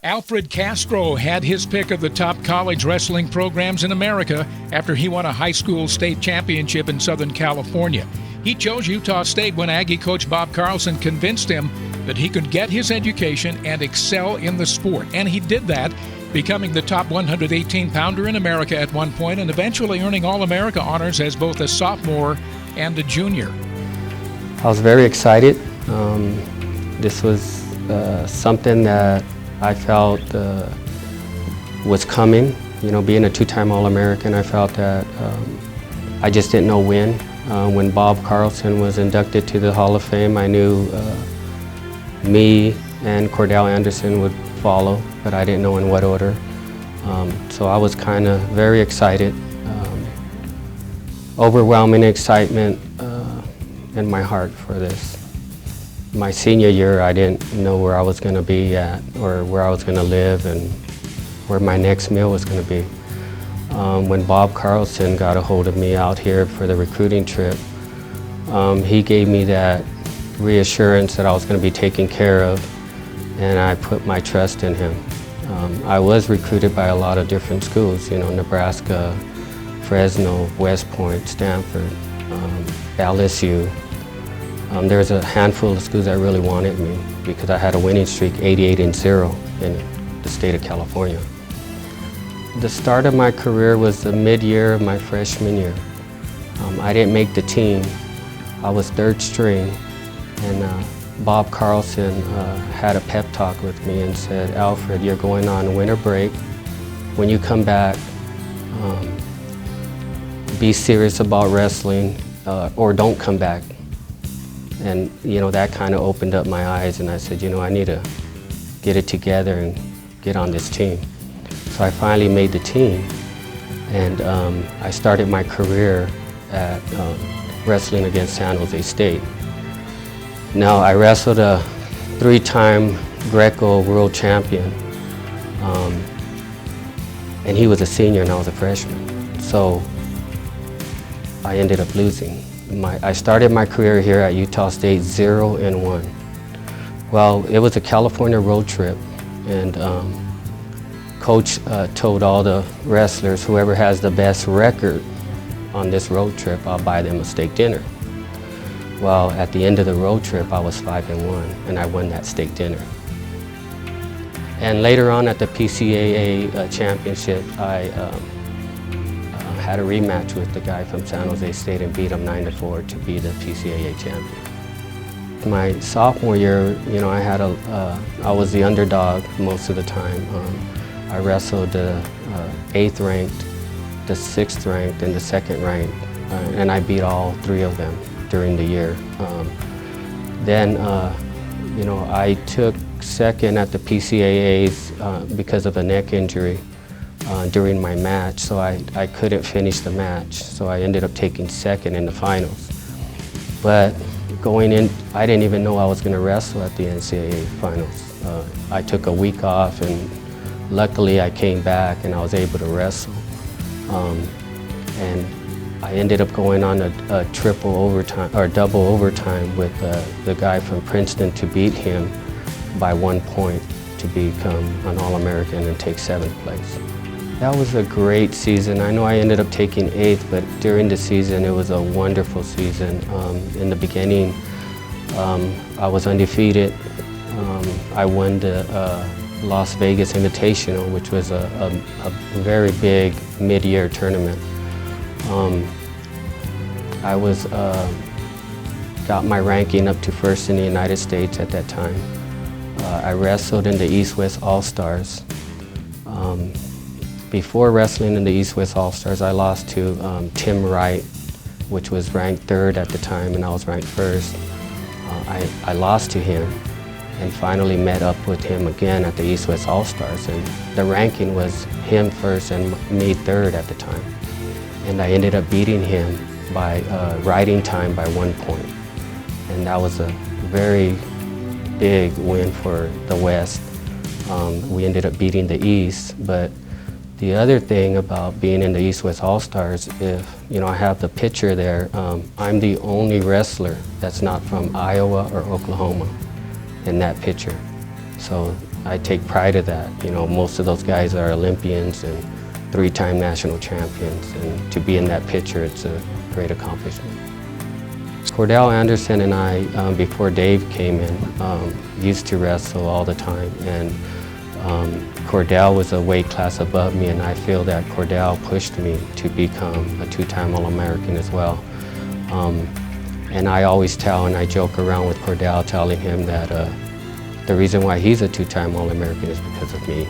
Alfred Castro had his pick of the top college wrestling programs in America after he won a high school state championship in Southern California. He chose Utah State when Aggie coach Bob Carlson convinced him that he could get his education and excel in the sport. And he did that, becoming the top 118-pounder in America at one point and eventually earning All-America honors as both a sophomore and a junior. I was very excited. This was something that I felt was coming. You know, being a two-time All-American, I felt that I just didn't know when. When Bob Carlson was inducted to the Hall of Fame, I knew me and Cordel Andersen would follow, but I didn't know in what order. So I was kind of very excited. Overwhelming excitement in my heart for this. My senior year, I didn't know where I was going to be at or where I was going to live and where my next meal was going to be. When Bob Carlson got a hold of me out here for the recruiting trip, he gave me that reassurance that I was going to be taken care of, and I put my trust in him. I was recruited by a lot of different schools, you know, Nebraska, Fresno, West Point, Stanford, LSU. There's a handful of schools that really wanted me because I had a winning streak, 88-0 in the state of California. The start of my career was the mid-year of my freshman year. I didn't make the team. I was third string, and Bob Carlson had a pep talk with me and said, "Alfred, you're going on winter break. When you come back, be serious about wrestling or don't come back." And you know, that kind of opened up my eyes, and I said, you know, I need to get it together and get on this team. So I finally made the team, and I started my career at wrestling against San Jose State. Now, I wrestled a three-time Greco world champion, and he was a senior and I was a freshman. So I ended up losing. I started my career here at Utah State 0-1. Well, it was a California road trip, and Coach told all the wrestlers, whoever has the best record on this road trip, I'll buy them a steak dinner. Well, at the end of the road trip, I was 5-1, and I won that steak dinner. And later on at the PCAA Championship, I had a rematch with the guy from San Jose State and beat him 9-4 to be the PCAA champion. My sophomore year, you know, I was the underdog most of the time. I wrestled the 8th ranked, the 6th ranked, and the 2nd ranked, and I beat all 3 of them during the year. Then, you know, I took 2nd at the PCAAs because of a neck injury during my match, so I couldn't finish the match. So I ended up taking 2nd in the finals. But going in, I didn't even know I was going to wrestle at the NCAA finals. I took a week off, and luckily I came back and I was able to wrestle. And I ended up going on a triple overtime or double overtime with the guy from Princeton to beat him by 1 point to become an All-American and take 7th place. That was a great season. I know I ended up taking 8th, but during the season it was a wonderful season. In the beginning, I was undefeated. I won the Las Vegas Invitational, which was a very big mid-year tournament. I got my ranking up to 1st in the United States at that time. I wrestled in the East-West All-Stars. Before wrestling in the East-West All-Stars, I lost to Tim Wright, which was ranked 3rd at the time, and I was ranked 1st. I lost to him and finally met up with him again at the East-West All-Stars, and the ranking was him 1st and me 3rd at the time. And I ended up beating him by riding time by 1 point. And that was a very big win for the West. We ended up beating the East, but the other thing about being in the East-West All-Stars, if you know, I have the picture there, I'm the only wrestler that's not from Iowa or Oklahoma in that picture. So I take pride of that. You know, most of those guys are Olympians and 3-time national champions, and to be in that picture, it's a great accomplishment. Cordel Andersen and I, before Dave came in, used to wrestle all the time, and Cordel was a weight class above me, and I feel that Cordel pushed me to become a 2-time All-American as well. And I always tell, and I joke around with Cordel, telling him that the reason why he's a 2-time All-American is because of me.